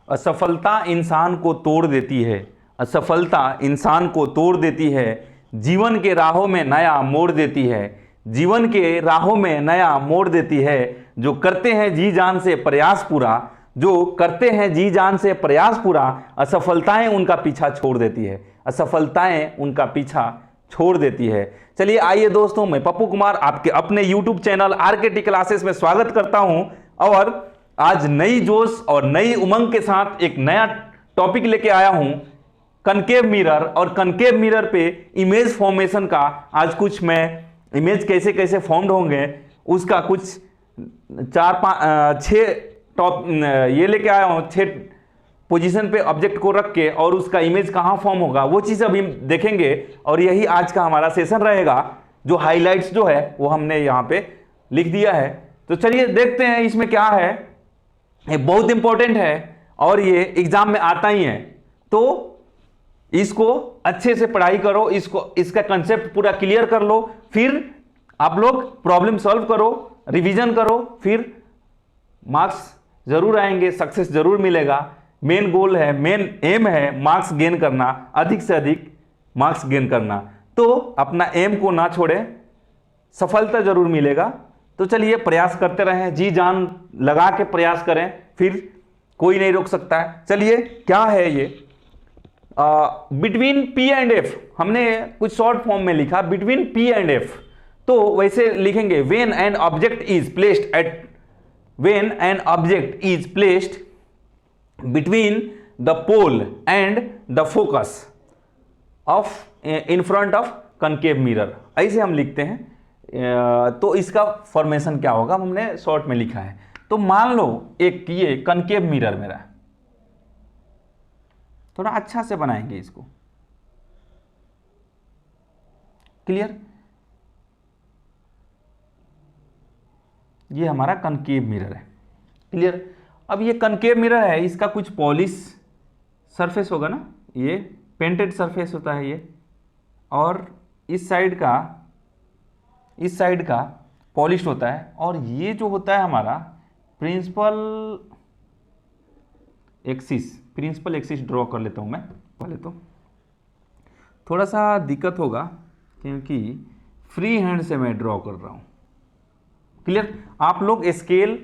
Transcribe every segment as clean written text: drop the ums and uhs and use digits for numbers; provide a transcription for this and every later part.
असफलता इंसान को तोड़ देती है, असफलता इंसान को तोड़ देती है, जीवन के राहों में नया मोड़ देती है, जीवन के राहों में नया मोड़ देती है। जो करते हैं जी जान से प्रयास पूरा, जो करते हैं जी जान से प्रयास पूरा, असफलताएं उनका पीछा छोड़ देती है, असफलताएं उनका पीछा छोड़ देती है। चलिए आइए दोस्तों, मैं पप्पू कुमार आपके अपने YouTube चैनल RKT क्लासेस में स्वागत करता हूं और आज नई जोश और नई उमंग के साथ एक नया टॉपिक लेके आया हूं, कनकेव मिरर। और कनकेव मिरर पे इमेज फॉर्मेशन का आज कुछ मैं इमेज कैसे कैसे फॉर्म्ड होंगे उसका कुछ 6 टॉप ये लेके आया हूं, 6 पोजीशन पे ऑब्जेक्ट को रख के और उसका इमेज कहां फॉर्म होगा वो चीज़ अभी देखेंगे। और यही आज का हमारा सेशन रहेगा। जो हाइलाइट्स जो है वो हमने यहाँ पे लिख दिया है। तो चलिए देखते हैं इसमें क्या है। ये बहुत इंपॉर्टेंट है और ये एग्जाम में आता ही है, तो इसको अच्छे से पढ़ाई करो, इसका कंसेप्ट पूरा क्लियर कर लो, फिर आप लोग प्रॉब्लम सॉल्व करो, रिवीजन करो, फिर मार्क्स जरूर आएंगे, सक्सेस जरूर मिलेगा। मेन गोल है, मेन एम है मार्क्स गेन करना, अधिक से अधिक मार्क्स गेन करना। तो अपना एम को ना छोड़े, सफलता जरूर मिलेगा। तो चलिए प्रयास करते रहें, जी जान लगा के प्रयास करें, फिर कोई नहीं रोक सकता है। चलिए क्या है ये बिटवीन P एंड F, हमने कुछ शॉर्ट फॉर्म में लिखा बिटवीन P एंड F। तो वैसे लिखेंगे when an object is placed between the pole and the focus of in front of concave mirror, ऐसे हम लिखते हैं। तो इसका फॉर्मेशन क्या होगा हमने शॉर्ट में लिखा है। तो मान लो एक ये कनकेव मिरर मेरा, थोड़ा अच्छा से बनाएंगे इसको, क्लियर। ये हमारा कनकेव मिरर है, क्लियर। अब ये कनकेव मिरर है, इसका कुछ पॉलिश सरफेस होगा ना, ये पेंटेड सरफेस होता है ये, और इस साइड का पॉलिश होता है। और ये जो होता है हमारा प्रिंसिपल एक्सिस ड्रॉ कर लेता हूं मैं पहले। तो थोड़ा सा दिक्कत होगा क्योंकि फ्री हैंड से मैं ड्रॉ कर रहा हूं, क्लियर। आप लोग स्केल,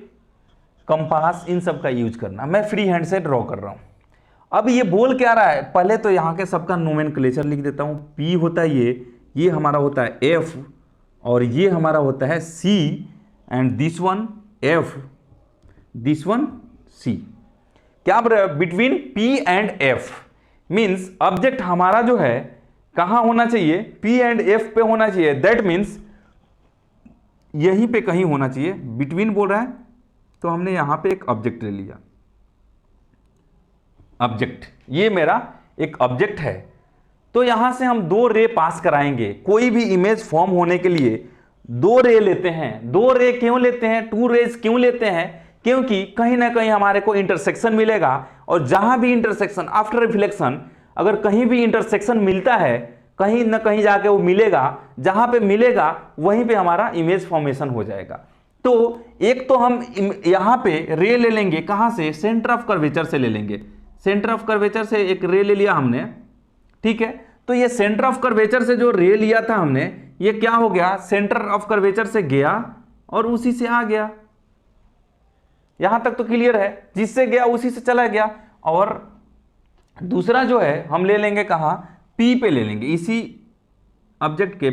कंपास इन सब का यूज करना, मैं फ्री हैंड से ड्रॉ कर रहा हूं। अब ये बोल क्या रहा है, पहले तो यहाँ के सबका नोमेनक्लेचर लिख देता हूं। P होता है ये हमारा होता है F, और ये हमारा होता है C, and this one F, this one C। क्या बोल रहे हैं, between P and F means object हमारा जो है कहाँ होना चाहिए, P एंड F पे होना चाहिए। दैट मीन्स यहीं पे कहीं होना चाहिए। बिटवीन बोल रहा है तो हमने यहां पे एक ऑब्जेक्ट ले लिया, ऑब्जेक्ट, ये मेरा एक ऑब्जेक्ट है। तो यहां से हम 2 रे पास कराएंगे। कोई भी इमेज फॉर्म होने के लिए 2 रे लेते हैं। 2 रे क्यों लेते हैं, 2 रेज क्यों लेते हैं, क्योंकि कहीं ना कहीं हमारे को इंटरसेक्शन मिलेगा, और जहां भी इंटरसेक्शन आफ्टर रिफ्लेक्शन अगर कहीं भी इंटरसेक्शन मिलता है, कहीं ना कहीं जाके वो मिलेगा, जहां पे मिलेगा वहीं पे हमारा इमेज फॉर्मेशन हो जाएगा। तो एक तो हम यहां पे रे ले लेंगे, कहां से, सेंटर ऑफ कर्वेचर से ले लेंगे। सेंटर ऑफ कर्वेचर से एक रे ले लिया हमने, ठीक है। तो ये सेंटर ऑफ कर्वेचर से जो रे लिया था हमने, ये क्या हो गया, सेंटर ऑफ कर्वेचर से गया और उसी से आ गया। यहां तक तो क्लियर है, जिससे गया उसी से चला गया। और दूसरा जो है हम ले लेंगे कहां, P पे ले लेंगे, इसी ऑब्जेक्ट के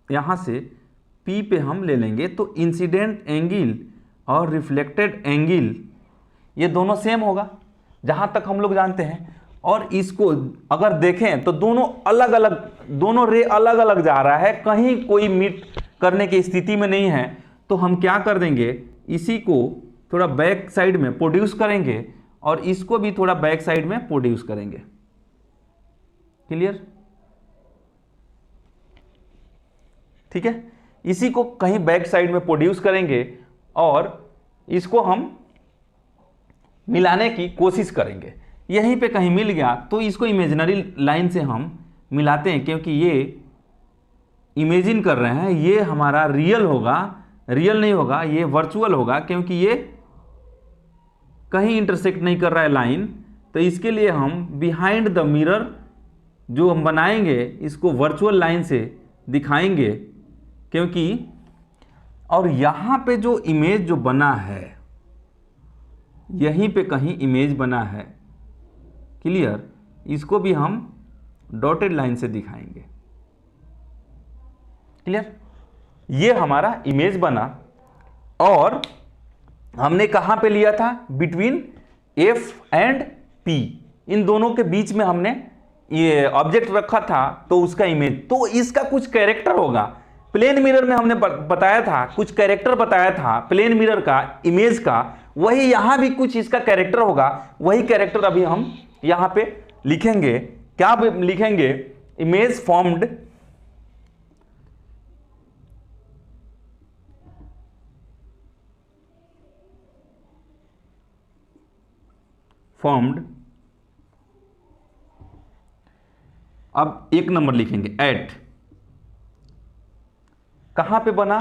यहां से P पे हम ले लेंगे। तो इंसिडेंट एंगल और रिफ्लेक्टेड एंगल ये दोनों सेम होगा जहां तक हम लोग जानते हैं। और इसको अगर देखें तो दोनों अलग अलग, दोनों रे अलग अलग जा रहा है, कहीं कोई मीट करने की स्थिति में नहीं है। तो हम क्या कर देंगे, इसी को थोड़ा बैक साइड में प्रोड्यूस करेंगे और इसको भी थोड़ा बैक साइड में प्रोड्यूस करेंगे, क्लियर, ठीक है। इसी को कहीं बैक साइड में प्रोड्यूस करेंगे और इसको हम मिलाने की कोशिश करेंगे। यहीं पे कहीं मिल गया तो इसको इमेजिनरी लाइन से हम मिलाते हैं, क्योंकि ये इमेजिन कर रहे हैं, ये हमारा रियल होगा, रियल नहीं होगा, ये वर्चुअल होगा, क्योंकि ये कहीं इंटरसेक्ट नहीं कर रहा है लाइन, तो इसके लिए हम बिहाइंड द मिरर जो हम बनाएंगे इसको वर्चुअल लाइन से दिखाएंगे, क्योंकि और यहाँ पे जो इमेज जो बना है, यहीं पे कहीं इमेज बना है, क्लियर, इसको भी हम डॉटेड लाइन से दिखाएंगे, क्लियर। ये हमारा इमेज बना और हमने कहां पे लिया था, बिटवीन एफ एंड पी, इन दोनों के बीच में हमने ये ऑब्जेक्ट रखा था, तो उसका इमेज, तो इसका कुछ कैरेक्टर होगा। प्लेन मिरर में हमने बताया था, कुछ कैरेक्टर बताया था प्लेन मिरर का, इमेज का, वही यहां भी कुछ इसका कैरेक्टर होगा। वही कैरेक्टर अभी हम यहां पे लिखेंगे। क्या लिखेंगे, इमेज फॉर्म्ड अब एक नंबर लिखेंगे एट, कहां पे बना,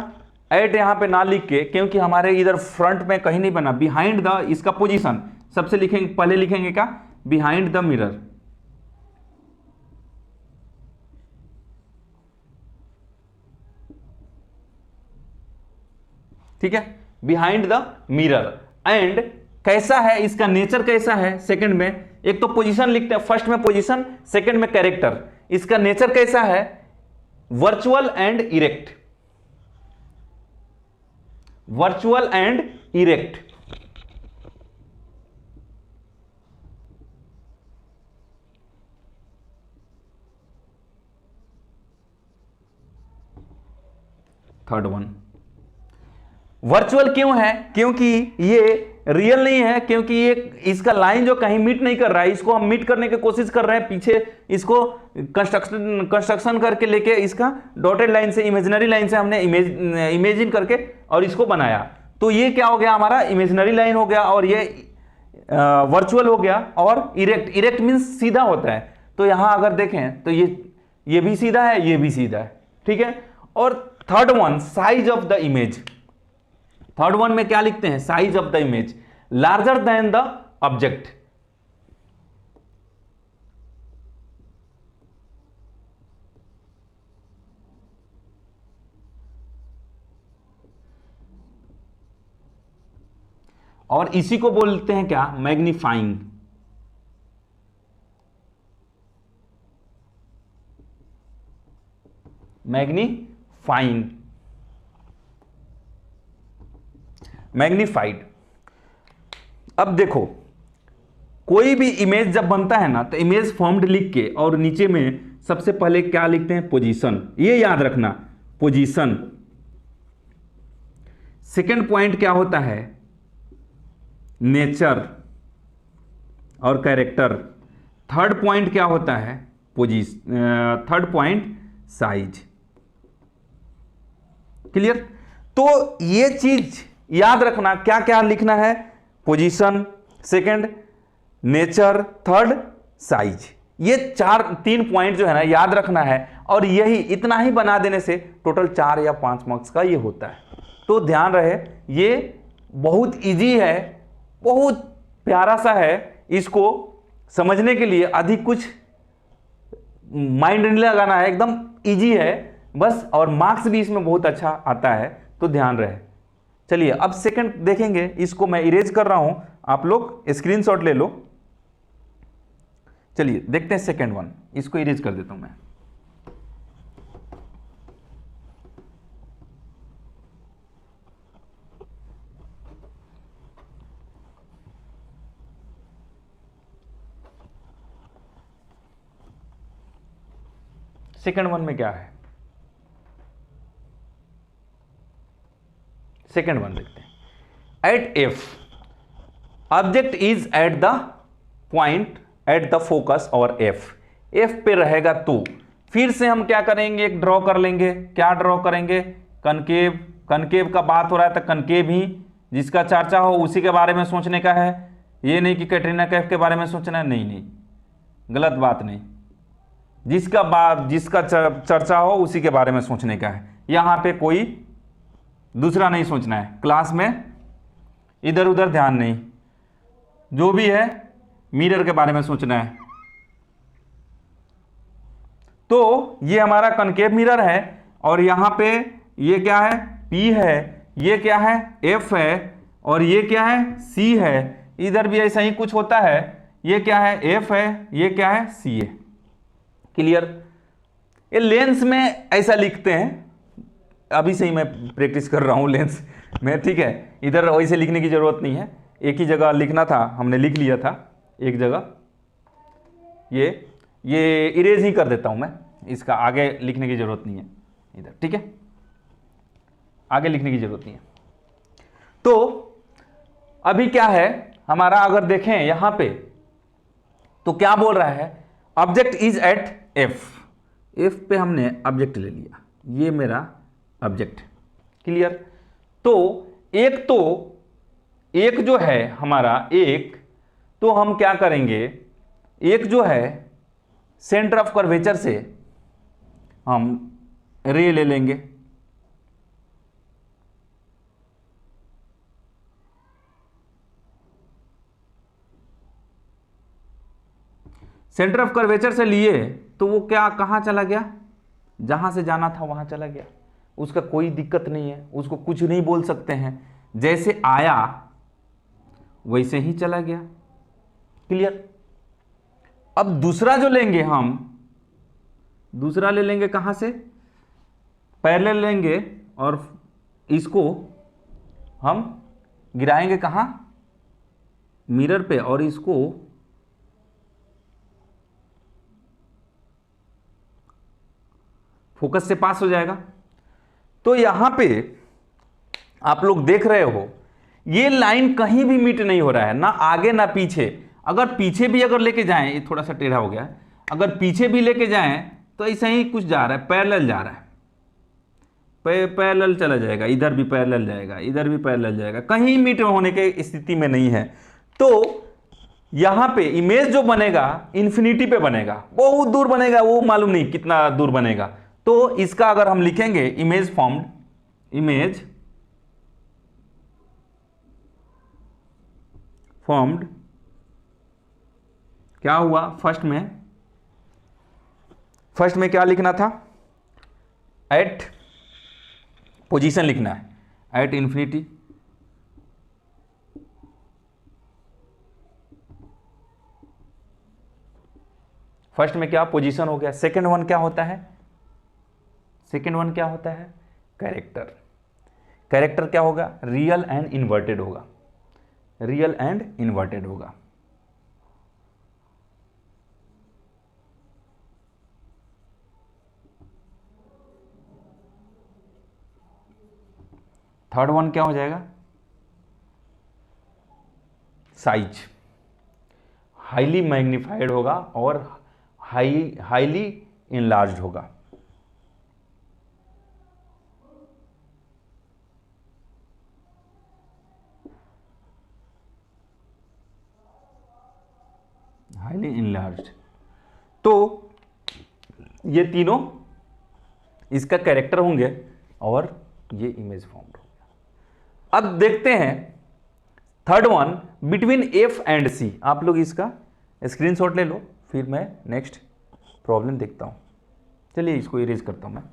एट यहां पे ना लिख के, क्योंकि हमारे इधर फ्रंट में कहीं नहीं बना, बिहाइंड द, इसका पोजीशन सबसे लिखेंगे, पहले लिखेंगे क्या, बिहाइंड द मिरर, ठीक है, बिहाइंड द मिरर। एंड कैसा है, इसका नेचर कैसा है, सेकंड में एक तो पोजीशन लिखते हैं, फर्स्ट में पोजीशन, सेकंड में कैरेक्टर, इसका नेचर कैसा है, virtual and erect, virtual and erect, third one. Virtual क्यों है, क्योंकि ये रियल नहीं है, क्योंकि ये इसका लाइन जो कहीं मीट नहीं कर रहा है, इसको हम मीट करने की कोशिश कर रहे हैं, पीछे इसको कंस्ट्रक्शन करके लेके इसका डॉटेड लाइन से, इमेजिनरी लाइन से हमने इमेजिन करके और इसको बनाया, तो ये क्या हो गया, हमारा इमेजिनरी लाइन हो गया, और ये वर्चुअल हो गया। और इरेक्ट, इरेक्ट मीन्स सीधा होता है, तो यहां अगर देखें तो ये भी सीधा है, ये भी सीधा है, ठीक है। और third one, size of the image, third one में क्या लिखते हैं, size of the image larger than the object, और इसी को बोलते हैं क्या, मैग्नीफाइंग, मैग्नीफाइंग, मैग्नीफाइड। अब देखो, कोई भी इमेज जब बनता है ना, तो इमेज फॉर्म्ड लिख के और नीचे में सबसे पहले क्या लिखते हैं, पोजीशन, ये याद रखना, पोजीशन। सेकंड पॉइंट क्या होता है, नेचर और कैरेक्टर। थर्ड पॉइंट क्या होता है, थर्ड पॉइंट साइज, क्लियर। तो ये चीज याद रखना, क्या क्या लिखना है, position, second nature, third size, ये तीन पॉइंट जो है ना याद रखना है, और यही इतना ही बना देने से टोटल 4 या 5 मार्क्स का ये होता है। तो ध्यान रहे, ये बहुत इजी है, बहुत प्यारा सा है, इसको समझने के लिए अधिक कुछ माइंड नहीं लगाना है, एकदम इजी है बस, और मार्क्स भी इसमें बहुत अच्छा आता है, तो ध्यान रहे। चलिए अब सेकंड देखेंगे, इसको मैं इरेज कर रहा हूं, आप लोग स्क्रीनशॉट ले लो। चलिए देखते हैं सेकंड वन, इसको इरेज कर देता हूं मैं। सेकंड वन में क्या है, सेकंड वन देखते हैं। At F object is at the point at the focus और एफ, एफ पे रहेगा तो फिर से हम क्या करेंगे, एक ड्रॉ कर लेंगे। क्या ड्रॉ करेंगे, कनकेव, कनकेव का बात हो रहा है तो कनकेव ही, जिसका चर्चा हो उसी के बारे में सोचने का है, ये नहीं कि कैटरीना कैफ के बारे में सोचना है, नहीं नहीं, गलत बात नहीं, जिसका चर्चा हो उसी के बारे में सोचने का है, यहां पे कोई दूसरा नहीं सोचना है, क्लास में इधर उधर ध्यान नहीं। जो भी है मिरर के बारे में सोचना है। तो ये हमारा कनकेव मिरर है और यहां पे ये क्या है, P है, ये क्या है, F है, और ये क्या है, C है। इधर भी ऐसा ही कुछ होता है, ये क्या है, F है, ये क्या है, C है। क्लियर। ये लेंस में ऐसा लिखते हैं, अभी से ही मैं प्रैक्टिस कर रहा हूं लेंस में, ठीक है। इधर वैसे लिखने की जरूरत नहीं है, एक ही जगह लिखना था, हमने लिख लिया था एक जगह। ये इरेज ही कर देता हूं मैं, इसका आगे लिखने की जरूरत नहीं है इधर, ठीक है, आगे लिखने की जरूरत नहीं है। तो अभी क्या है हमारा, अगर देखें यहां पे तो क्या बोल रहा है, ऑब्जेक्ट इज एट एफ पे हमने ऑब्जेक्ट ले लिया, ये मेरा ऑब्जेक्ट। क्लियर। तो एक जो है हमारा, एक तो हम क्या करेंगे, एक जो है सेंटर ऑफ कर्वेचर से हम रे ले लेंगे, सेंटर ऑफ कर्वेचर से लिए तो वो क्या कहां चला गया, जहां से जाना था वहां चला गया, उसका कोई दिक्कत नहीं है, उसको कुछ नहीं बोल सकते हैं, जैसे आया वैसे ही चला गया। क्लियर। अब दूसरा जो लेंगे हम, दूसरा ले लेंगे कहां से, पैरेलल लेंगे और इसको हम गिराएंगे कहां, मिरर पे, और इसको फोकस से पास हो जाएगा। तो यहां पे आप लोग देख रहे हो ये लाइन कहीं भी मीट नहीं हो रहा है, ना आगे ना पीछे। अगर पीछे भी अगर लेके जाएं, ये थोड़ा सा टेढ़ा हो गया है, अगर पीछे भी लेके जाएं तो ऐसा ही कुछ जा रहा है, पैरेलल जा रहा है, पैरेलल चला जाएगा, इधर भी पैरेलल जाएगा, इधर भी पैरेलल जाएगा, कहीं मीट होने की स्थिति में नहीं है। तो यहां पे इमेज जो बनेगा इन्फिनिटी पे बनेगा, बहुत दूर बनेगा, वो मालूम नहीं कितना दूर बनेगा। तो इसका अगर हम लिखेंगे इमेज फॉर्म्ड, इमेज फॉर्म्ड क्या हुआ, फर्स्ट में क्या लिखना था, एट पोजीशन लिखना है, एट इंफिनिटी, फर्स्ट में क्या पोजीशन हो गया। सेकंड वन क्या होता है, सेकंड वन क्या होता है, कैरेक्टर। कैरेक्टर क्या होगा, रियल एंड इन्वर्टेड होगा, रियल एंड इन्वर्टेड होगा। थर्ड वन क्या हो जाएगा, साइज, हाईली मैग्नीफाइड होगा और हाईली इनलार्ज्ड होगा। Highly enlarged. तो ये तीनों इसका कैरेक्टर होंगे और ये इमेज फॉर्म्ड हो गया। अब देखते हैं third one, between F and C. आप लोग इसका स्क्रीनशॉट ले लो, फिर मैं नेक्स्ट प्रॉब्लम देखता हूं। चलिए इसको इरेज करता हूं मैं।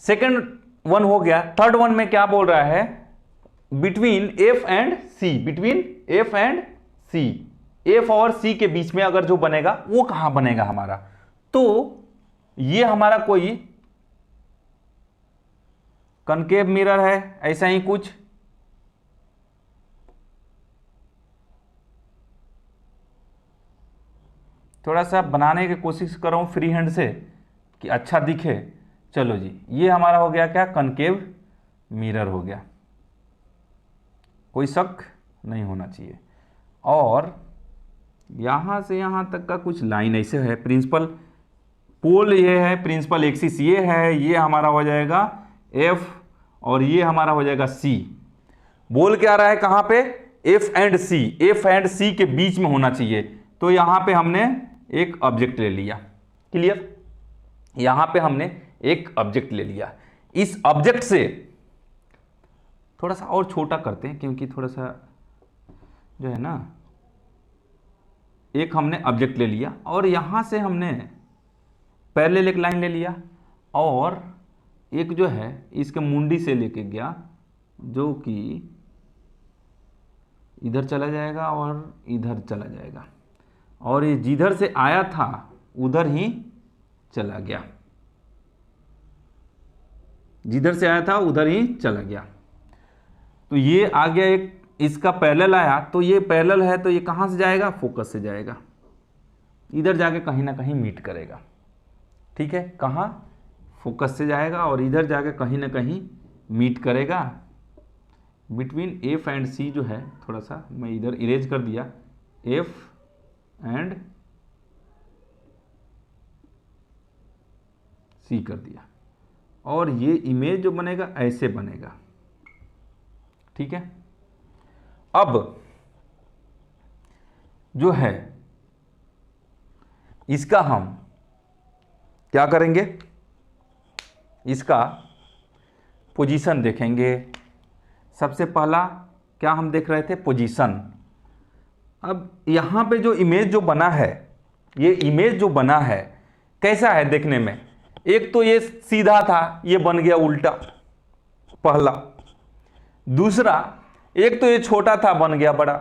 सेकंड वन हो गया, थर्ड वन में क्या बोल रहा है, between F and C, between F and C, F और सी के बीच में अगर जो बनेगा वो कहां बनेगा हमारा। तो ये हमारा कोई कनकेव मिरर है, ऐसा ही कुछ, थोड़ा सा बनाने की कोशिश कर रहा हूं फ्री हैंड से कि अच्छा दिखे। चलो जी, ये हमारा हो गया क्या, कनकेव मिरर हो गया, कोई शक नहीं होना चाहिए। और यहां से यहां तक का कुछ लाइन ऐसे है, प्रिंसिपल पोल ये है, प्रिंसिपल एक्सिस ये है, ये हमारा हो जाएगा एफ और ये हमारा हो जाएगा सी। बोल क्या रहा है कहां पे, एफ एंड सी के बीच में होना चाहिए। तो यहां पे हमने एक ऑब्जेक्ट ले लिया। क्लियर? यहां पे हमने एक ऑब्जेक्ट ले लिया। इस ऑब्जेक्ट से थोड़ा सा और छोटा करते हैं, क्योंकि थोड़ा सा जो है ना, एक हमने ऑब्जेक्ट ले लिया और यहां से हमने पैरेलल एक लाइन ले लिया और एक जो है इसके मुंडी से लेके गया, जो कि इधर चला जाएगा और इधर चला जाएगा, और ये जिधर से आया था उधर ही चला गया, जिधर से आया था उधर ही चला गया। तो ये आ गया एक, इसका पैरेलल आया, तो ये पैरेलल है तो ये कहाँ से जाएगा? फोकस से जाएगा, इधर जाके कहीं ना कहीं मीट करेगा। ठीक है, कहाँ? फोकस से जाएगा और इधर जाके कहीं ना कहीं मीट करेगा। बिटवीन एफ एंड सी जो है, थोड़ा सा मैं इधर इरेज कर दिया, एफ एंड सी कर दिया, और ये इमेज जो बनेगा ऐसे बनेगा। ठीक है, अब जो है इसका हम क्या करेंगे? इसका पोजीशन देखेंगे। सबसे पहला क्या हम देख रहे थे? पोजीशन। अब यहां पे जो इमेज जो बना है, ये इमेज जो बना है कैसा है देखने में? एक तो ये सीधा था, ये बन गया उल्टा, पहला। दूसरा, एक तो ये छोटा था, बन गया बड़ा।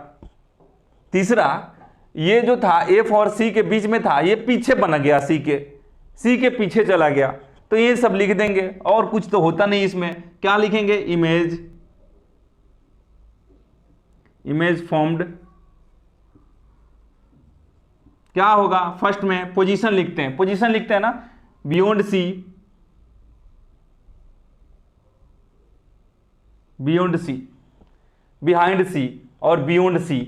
तीसरा, ये जो था एफ और सी के बीच में था, ये पीछे बन गया, सी के पीछे चला गया। तो ये सब लिख देंगे, और कुछ तो होता नहीं इसमें। क्या लिखेंगे? Image formed. क्या होगा? फर्स्ट में पोजीशन लिखते हैं, पोजीशन लिखते हैं ना, बियॉन्ड सी, बिहाइंड सी और बियॉन्ड सी।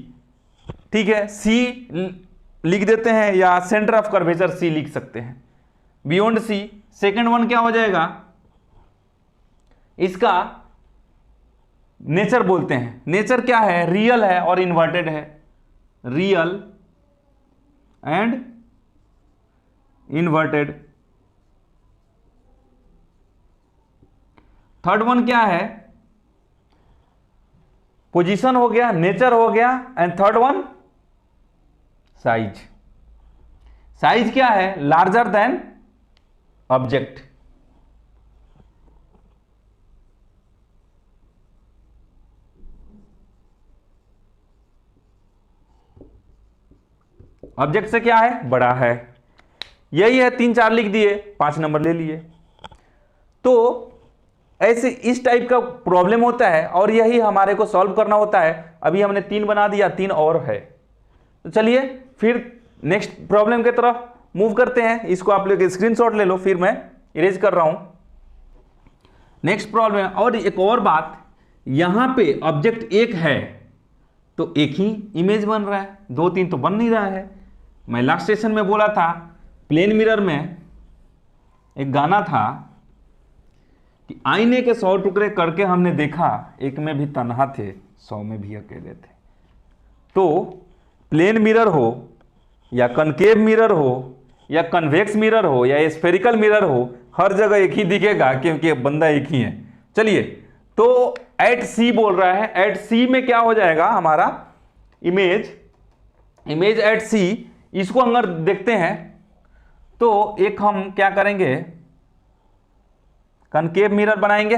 ठीक है, सी लिख देते हैं या सेंटर ऑफ कर्वेचर सी लिख सकते हैं, बियॉन्ड सी। सेकेंड वन क्या हो जाएगा? इसका नेचर बोलते हैं। नेचर क्या है? रियल है और इन्वर्टेड है, real and inverted. Third one क्या है? पोजीशन हो गया, नेचर हो गया, and third one size. Size क्या है? Larger than object. ऑब्जेक्ट से क्या है? बड़ा है। यही है, 3-4 लिख दिए, 5 नंबर ले लिए। तो ऐसे इस टाइप का प्रॉब्लम होता है और यही हमारे को सॉल्व करना होता है। अभी हमने 3 बना दिया, 3 और है। तो चलिए फिर नेक्स्ट प्रॉब्लम की तरफ मूव करते हैं। इसको आप लोग स्क्रीनशॉट ले लो, फिर मैं इरेज कर रहा हूं। Next problem. और एक और बात, यहां पे ऑब्जेक्ट एक है तो एक ही इमेज बन रहा है, 2-3 तो बन नहीं रहा है। मैं लास्ट सेशन में बोला था, प्लेन मिरर में एक गाना था कि आईने के 100 टुकड़े करके हमने देखा, एक में भी तन्हा थे, 100 में भी अकेले थे। तो प्लेन मिरर हो या कनकेव मिरर हो या कन्वेक्स मिरर हो या स्फेरिकल मिरर हो, हर जगह एक ही दिखेगा, क्योंकि बंदा एक ही है। चलिए, तो एट सी बोल रहा है। एट सी में क्या हो जाएगा हमारा? इमेज एट सी। इसको अगर देखते हैं तो एक हम क्या करेंगे? कनकेव मिरर बनाएंगे।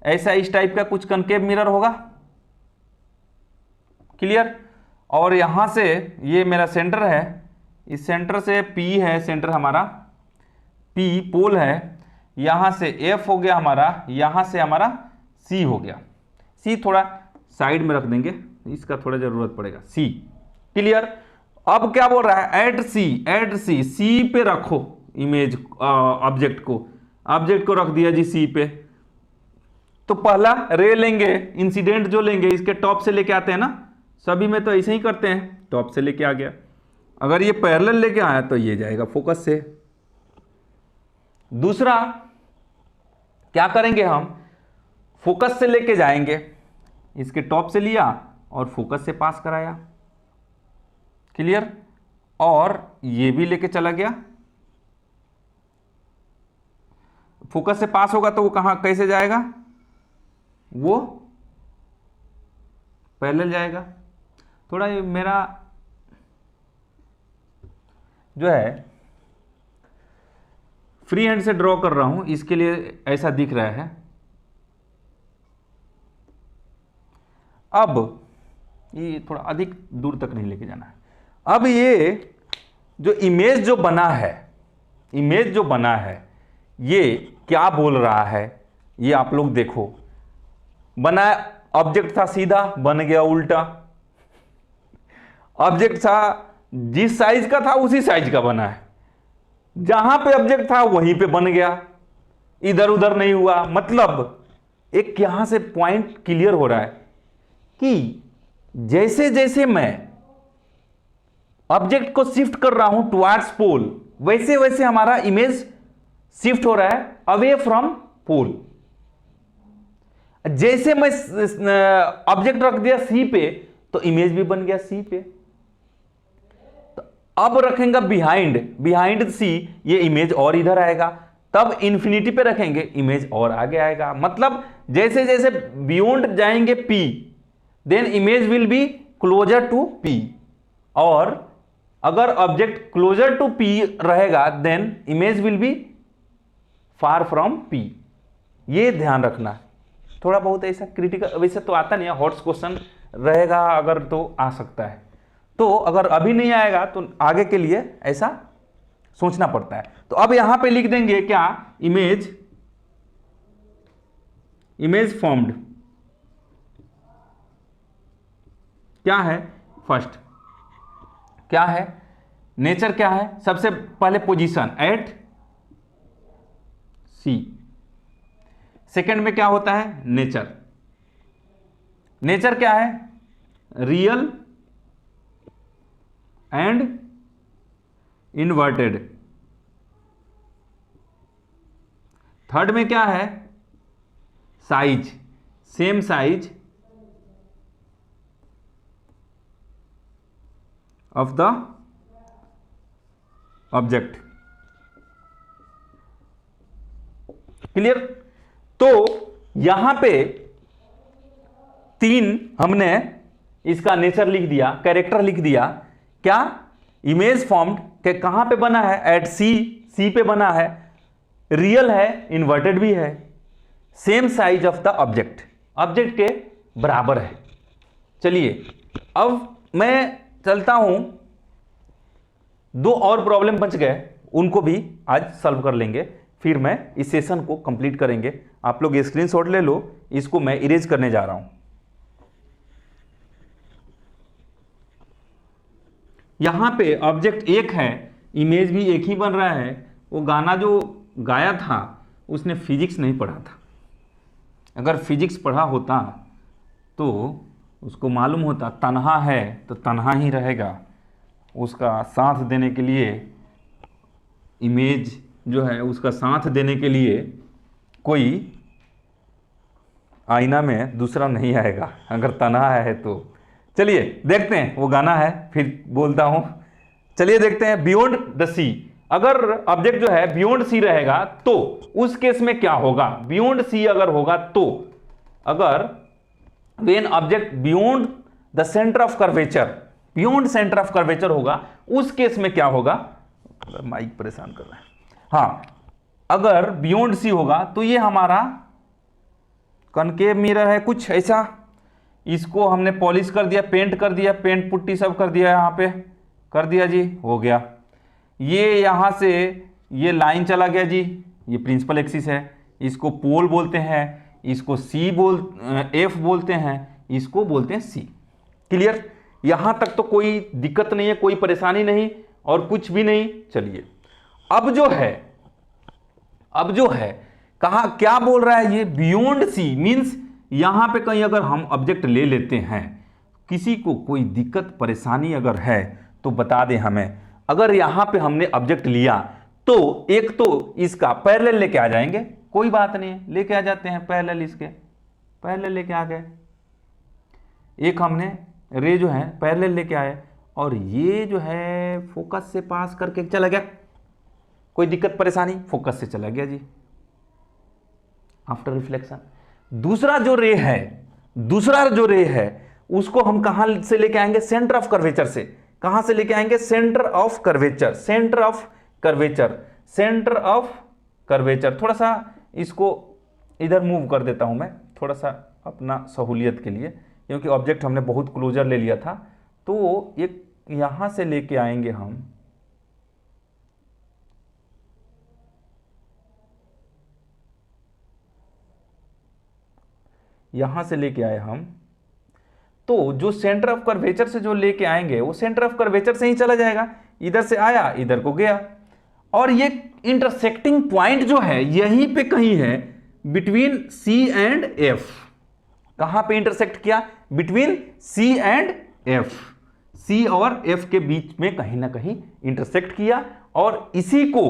ऐसा इस टाइप का कुछ कनकेव मिरर होगा। क्लियर? और यहां से ये मेरा सेंटर है, इस सेंटर से P है, सेंटर हमारा P पोल है, यहां से F हो गया हमारा, यहां से हमारा C हो गया। C थोड़ा साइड में रख देंगे, इसका थोड़ा जरूरत पड़ेगा। C। क्लियर? अब क्या बोल रहा है? एट सी, सी पे रखो इमेज, ऑब्जेक्ट को रख दिया जी सी पे। तो पहला रे लेंगे, इंसिडेंट जो लेंगे इसके टॉप से लेके आते हैं ना, सभी में तो ऐसे ही करते हैं, टॉप से लेके आ गया। अगर ये पैरेलल लेके आया तो ये जाएगा फोकस से। दूसरा क्या करेंगे हम? फोकस से लेके जाएंगे, इसके टॉप से लिया और फोकस से पास कराया, क्लियर, और ये भी लेके चला गया। फोकस से पास होगा तो वो कहां कैसे जाएगा, वो पैरेलल जाएगा। थोड़ा ये मेरा जो है फ्री हैंड से ड्रॉ कर रहा हूं, इसके लिए ऐसा दिख रहा है। अब ये थोड़ा अधिक दूर तक नहीं लेके जाना है। अब ये जो इमेज जो बना है, इमेज जो बना है, ये क्या बोल रहा है, ये आप लोग देखो। बना, ऑब्जेक्ट था सीधा, बन गया उल्टा। ऑब्जेक्ट था जिस साइज का था उसी साइज का बना है, जहां पे ऑब्जेक्ट था वहीं पे बन गया, इधर उधर नहीं हुआ। मतलब एक यहां से पॉइंट क्लियर हो रहा है कि जैसे जैसे मैं ऑब्जेक्ट को शिफ्ट कर रहा हूं टुवर्ड्स पोल, वैसे वैसे हमारा इमेज शिफ्ट हो रहा है अवे फ्रॉम पोल। जैसे मैं ऑब्जेक्ट रख दिया सी पे तो इमेज भी बन गया सी पे। तो अब रखेंगे बिहाइंड, बिहाइंड सी, ये इमेज और इधर आएगा। तब इंफिनिटी पे रखेंगे, इमेज और आगे आएगा। मतलब जैसे जैसे बियॉन्ड जाएंगे P, then image will be closer to P, और अगर ऑब्जेक्ट क्लोजर टू पी रहेगा then image will be far from P. ये ध्यान रखना। थोड़ा बहुत ऐसा क्रिटिकल, वैसे तो आता नहीं है, हॉट्स क्वेश्चन रहेगा अगर तो आ सकता है, तो अगर अभी नहीं आएगा तो आगे के लिए ऐसा सोचना पड़ता है। तो अब यहां पे लिख देंगे क्या, इमेज फॉर्म्ड क्या है, फर्स्ट क्या है, नेचर क्या है, सबसे पहले पोजीशन एट सी। सेकंड में क्या होता है, नेचर। नेचर क्या है, रियल एंड इन्वर्टेड। थर्ड में क्या है, size, same size of the object. Clear. तो यहां पे तीन हमने इसका नेचर लिख दिया, कैरेक्टर लिख दिया। क्या, इमेज फॉर्म्ड के कहां पे बना है, एट सी, सी पे बना है, रियल है, इन्वर्टेड भी है, same size of the object, object के बराबर है। चलिए अब मैं चलता हूं, दो और प्रॉब्लम बच गए, उनको भी आज सॉल्व कर लेंगे, फिर मैं इस सेशन को कंप्लीट करेंगे। आप लोग स्क्रीनशॉट ले लो, इसको मैं इरेज करने जा रहा हूं। यहां पे ऑब्जेक्ट एक है, इमेज भी एक ही बन रहा है। वो गाना जो गाया था उसने फिजिक्स नहीं पढ़ा था। अगर फिजिक्स पढ़ा होता तो उसको मालूम होता तन्हा है तो तन्हा ही रहेगा, उसका साथ देने के लिए, इमेज जो है उसका साथ देने के लिए कोई आईना में दूसरा नहीं आएगा अगर तन्हा है तो। चलिए देखते हैं, वो गाना है फिर बोलता हूं। चलिए देखते हैं, बियॉन्ड द सी। अगर ऑब्जेक्ट जो है बियॉन्ड सी रहेगा तो उस केस में क्या होगा, बियॉन्ड सी अगर होगा तो, अगर when object beyond the centre of curvature, beyond centre of curvature होगा, उस केस में क्या होगा, माइक परेशान कर रहा है। हाँ, अगर बियॉन्ड सी होगा तो ये हमारा कनकेव मिरर है कुछ ऐसा, इसको हमने पॉलिश कर दिया, पेंट कर दिया, पेंट पुट्टी सब कर दिया, यहाँ पे कर दिया जी, हो गया। ये यहाँ से ये लाइन चला गया जी, ये प्रिंसिपल एक्सिस है, इसको पोल बोलते हैं, इसको एफ बोलते हैं, इसको बोलते हैं सी। क्लियर। यहां तक तो कोई दिक्कत नहीं है, कोई परेशानी नहीं और कुछ भी नहीं। चलिए अब जो है कहा, क्या बोल रहा है ये, बियॉन्ड सी मींस यहां पे कहीं अगर हम ऑब्जेक्ट ले लेते हैं, किसी को कोई दिक्कत परेशानी अगर है तो बता दें हमें। अगर यहां पे हमने ऑब्जेक्ट लिया तो एक तो इसका पैरेलल लेके आ जाएंगे, कोई बात नहीं है, लेके आ जाते हैं पैरेलल, इसके पैरेलल लेके आ गए। एक हमने रे जो है पैरेलल लेके आए और ये जो है फोकस से पास करके चला गया, कोई दिक्कत परेशानी, फोकस से चला गया जी आफ्टर रिफ्लेक्शन। दूसरा जो रे है उसको हम कहां से लेके आएंगे, सेंटर ऑफ कर्वेचर से। कहां से लेके आएंगे, सेंटर ऑफ कर्वेचर। थोड़ा सा इसको इधर मूव कर देता हूं मैं, थोड़ा सा अपना सहूलियत के लिए, क्योंकि ऑब्जेक्ट हमने बहुत क्लोजर ले लिया था। तो एक यहां से लेके आएंगे हम, यहां से लेके आए हम, तो जो सेंटर ऑफ कर्वेचर से जो लेके आएंगे वो सेंटर ऑफ कर्वेचर से ही चला जाएगा, इधर से आया इधर को गया। और ये इंटरसेक्टिंग पॉइंट जो है यहीं पे कहीं है बिटवीन सी एंड एफ। कहां पे इंटरसेक्ट किया, बिटवीन सी एंड एफ, सी और एफ के बीच में कहीं ना कहीं इंटरसेक्ट किया। और इसी को,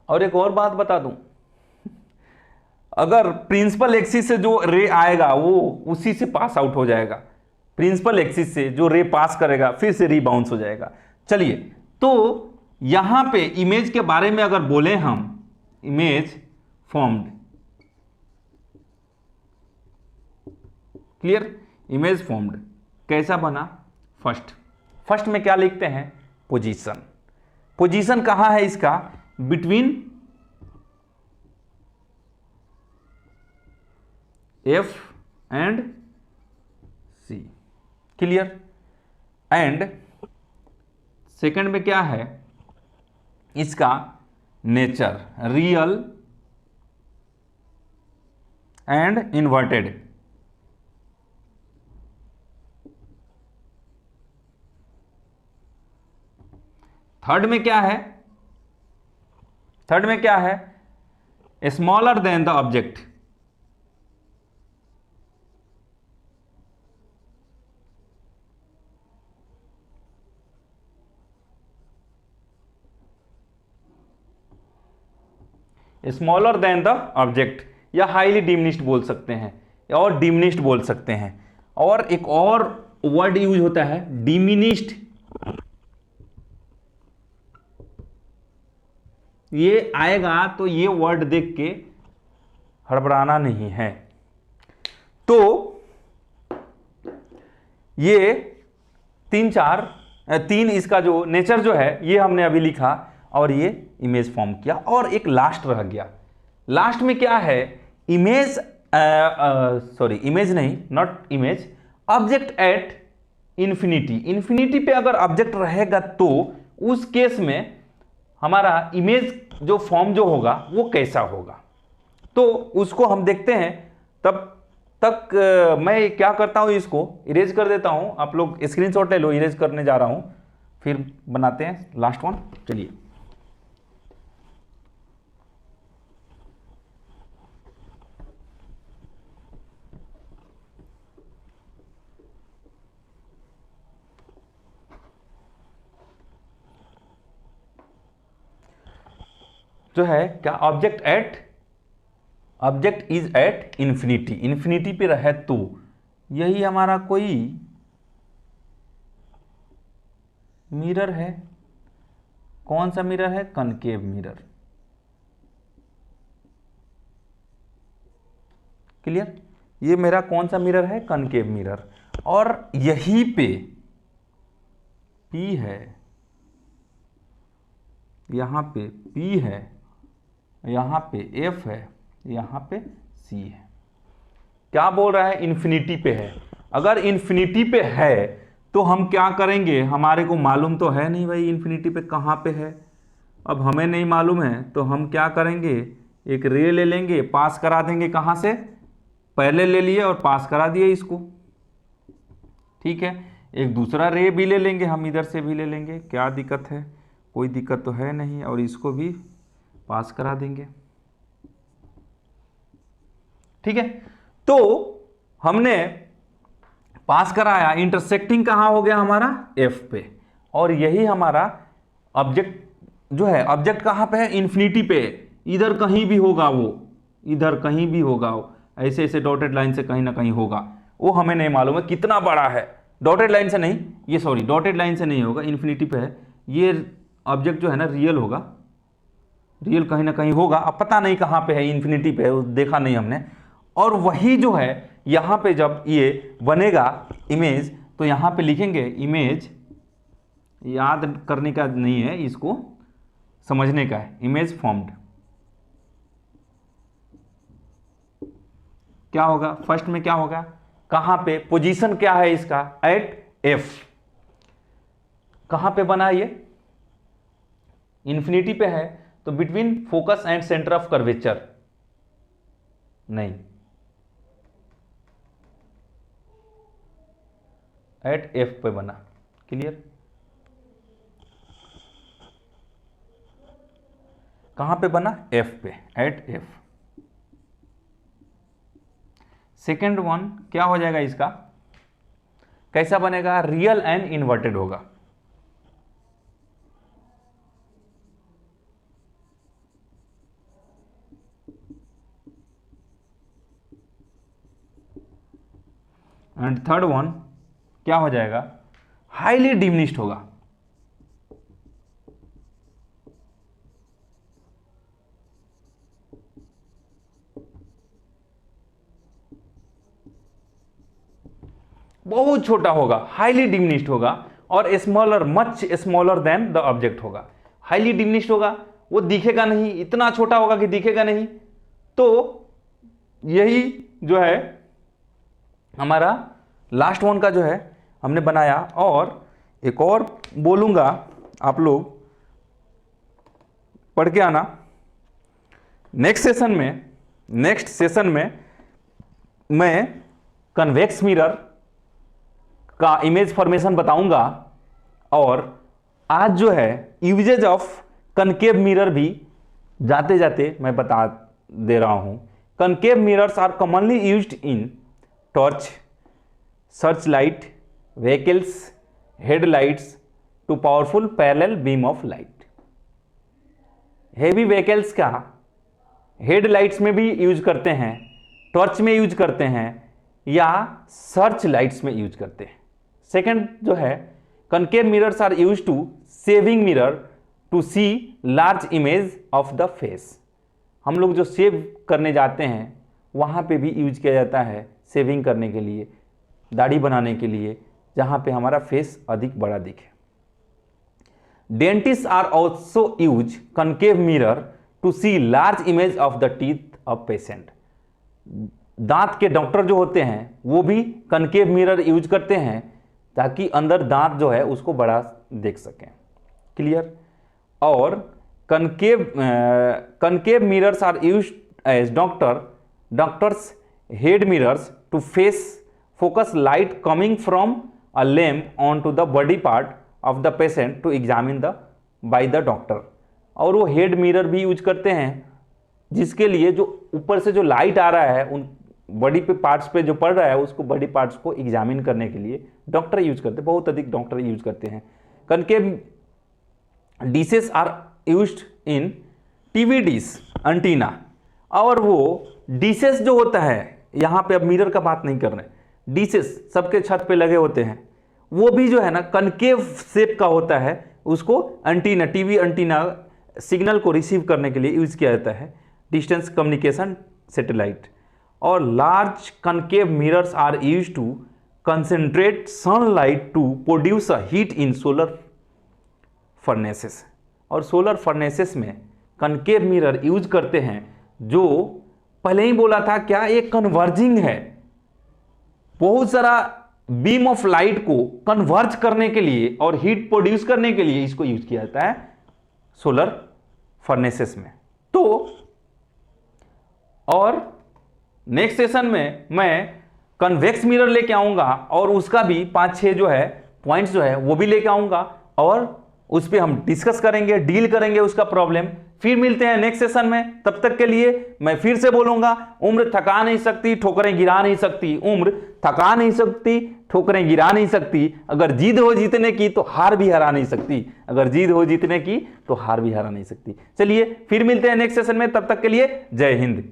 और एक और बात बता दूं, अगर प्रिंसिपल एक्सिस से जो रे आएगा वो उसी से पास आउट हो जाएगा, प्रिंसिपल एक्सिस से जो रे पास करेगा फिर से रीबाउंस हो जाएगा। चलिए, तो यहां पे इमेज के बारे में अगर बोले हम, image formed, clear, image formed कैसा बना, फर्स्ट में क्या लिखते हैं, पोजीशन कहां है इसका, between F and C, clear. And second में क्या है इसका, nature, real and inverted. Third में क्या है, smaller than the object, smaller than the object, या हाईली डिमिनिश्ड बोल सकते हैं और डिमिनिश्ड बोल सकते हैं। और एक और वर्ड यूज होता है डिमिनिश्ड, ये आएगा तो ये वर्ड देख के हड़बड़ाना नहीं है। तो ये तीन इसका जो नेचर जो है ये हमने अभी लिखा और ये इमेज फॉर्म किया। और एक लास्ट रह गया, लास्ट में क्या है, इमेज नहीं, not image, object at infinity पे अगर ऑब्जेक्ट रहेगा तो उस केस में हमारा इमेज जो फॉर्म जो होगा वो कैसा होगा, तो उसको हम देखते हैं। तब तक मैं क्या करता हूं, इसको इरेज कर देता हूं, आप लोग स्क्रीनशॉट ले लो, इरेज करने जा रहा हूं, फिर बनाते हैं लास्ट वन। चलिए, जो है क्या, ऑब्जेक्ट इज एट इन्फिनिटी पे रहे तो यही हमारा कोई मिरर है। कौन सा मिरर है, कनकेव मिरर, क्लियर। ये मेरा कौन सा मिरर है, कनकेव मिरर। और यहीं पे P है, यहां पे P है, यहां पे F है, यहां पे C है। क्या बोल रहा है, इन्फिनिटी पे है। अगर इन्फिनिटी पे है तो हम क्या करेंगे, हमारे को मालूम तो है नहीं भाई इन्फिनिटी पे कहां पे है। अब हमें नहीं मालूम है तो हम क्या करेंगे, एक रे ले लेंगे, पास करा देंगे, कहां से, पहले ले लिए और पास करा दिए इसको, ठीक है। एक दूसरा रे भी ले लेंगे, हम इधर से भी ले लेंगे, क्या दिक्कत है, कोई दिक्कत तो है नहीं, और इसको भी पास करा देंगे, ठीक है। तो हमने पास कराया, इंटरसेक्टिंग कहां हो गया हमारा, F पे। और यही हमारा ऑब्जेक्ट जो है, ऑब्जेक्ट कहां पे है, इन्फिनिटी पे, इधर कहीं भी होगा वो, इधर कहीं भी होगा वो, ऐसे ऐसे डॉटेड लाइन से कहीं ना कहीं होगा। वो हमें नहीं मालूम है कितना बड़ा है। डॉटेड लाइन से नहीं, ये सॉरी डॉटेड लाइन से नहीं होगा, इन्फिनिटी पे है। ये ऑब्जेक्ट जो है ना रियल होगा, रियल कहीं ना कहीं होगा, अब पता नहीं कहाँ पे है, इन्फिनिटी पे है, वो देखा नहीं हमने। और वही जो है यहाँ पे जब ये बनेगा इमेज, तो यहाँ पे लिखेंगे इमेज, याद करने का नहीं है, इसको समझने का है। इमेज फॉर्म्ड क्या होगा, फर्स्ट में क्या होगा, कहां पे पोजीशन क्या है इसका, एट एफ। कहां पे बना ये, इन्फिनिटी पे है, तो between focus and centre of curvature नहीं, एट एफ पे बना। क्लियर, कहां पे बना, एफ पे, एट एफ। सेकेंड वन क्या हो जाएगा इसका, कैसा बनेगा, रियल एंड इन्वर्टेड होगा। एंड थर्ड वन क्या हो जाएगा, हाईली डिमिनिश्ड होगा। बहुत छोटा होगा, हाईली डिमिनिश्ड होगा, और smaller, much smaller than the object होगा। हाईली डिमिनिश्ड होगा, वो दिखेगा नहीं, इतना छोटा होगा कि दिखेगा नहीं। तो यही जो है हमारा लास्ट वन का जो है हमने बनाया। और एक और बोलूंगा, आप लोग पढ़ के आना। नेक्स्ट सेशन में मैं कन्वेक्स मिरर का इमेज फॉर्मेशन बताऊंगा। और आज जो है यूजेज ऑफ कनकेव मिरर भी जाते जाते मैं बता दे रहा हूं। Concave mirrors are commonly used in torch, search light, vehicles, headlights to powerful parallel beam of light. Heavy vehicles का हेडलाइट्स में भी यूज करते हैं, टॉर्च में यूज करते हैं, या सर्च लाइट्स में यूज करते हैं। सेकंड जो है, concave mirrors are use to shaving mirror to see large image of the face. हम लोग जो सेव करने जाते हैं वहाँ पे भी यूज किया जाता है, सेविंग करने के लिए, दाढ़ी बनाने के लिए, जहाँ पे हमारा फेस अधिक बड़ा दिखे। Dentist are also use concave mirror to see large image of the teeth of patient. दांत के डॉक्टर जो होते हैं वो भी कनकेव मिरर यूज करते हैं ताकि अंदर दांत जो है उसको बड़ा देख सकें। क्लियर। और concave mirrors are used as doctors head mirrors to focus light coming from a lamp on to the body part of the patient to examine by the doctor. और वो हेड मिरर भी use करते हैं जिसके लिए जो ऊपर से जो लाइट आ रहा है उन बॉडी पे पार्ट्स पे जो पड़ रहा है उसको बॉडी पार्ट्स को एग्जामिन करने के लिए डॉक्टर यूज करते हैं, बहुत अधिक डॉक्टर यूज करते हैं। Concave dishes are used in TV dish antenna. और वो डिशेस जो होता है, यहाँ पे अब मिरर का बात नहीं कर रहे, डिशेस सबके छत पे लगे होते हैं, वो भी जो है ना कनकेव शेप का होता है, उसको एंटीना, टीवी एंटीना सिग्नल को रिसीव करने के लिए यूज किया जाता है, डिस्टेंस कम्युनिकेशन सैटेलाइट। और large concave mirrors are use to concentrate sunlight to produce a heat in solar furnaces. और सोलर फर्नेसेस में कनकेव मिरर यूज करते हैं, जो पहले ही बोला था क्या, ये कन्वर्जिंग है, बहुत सारा बीम ऑफ लाइट को कन्वर्ज करने के लिए और हीट प्रोड्यूस करने के लिए इसको यूज किया जाता है सोलर फर्नेसेस में। तो और नेक्स्ट सेशन में मैं कन्वेक्स मिरर लेके आऊंगा और उसका भी 5-6 जो है पॉइंट्स जो है वो भी लेके आऊंगा और उस पर हम डिस्कस करेंगे, डील करेंगे उसका प्रॉब्लम। फिर मिलते हैं नेक्स्ट सेशन में। तब तक के लिए मैं फिर से बोलूंगा, उम्र थका नहीं सकती, ठोकरें गिरा नहीं सकती। उम्र थका नहीं सकती, ठोकरें गिरा नहीं सकती। अगर जीत हो जीतने की तो हार भी हरा नहीं सकती। अगर जीत हो जीतने की तो हार भी हरा नहीं सकती। चलिए फिर मिलते हैं नेक्स्ट सेशन में। तब तक के लिए जय हिंद।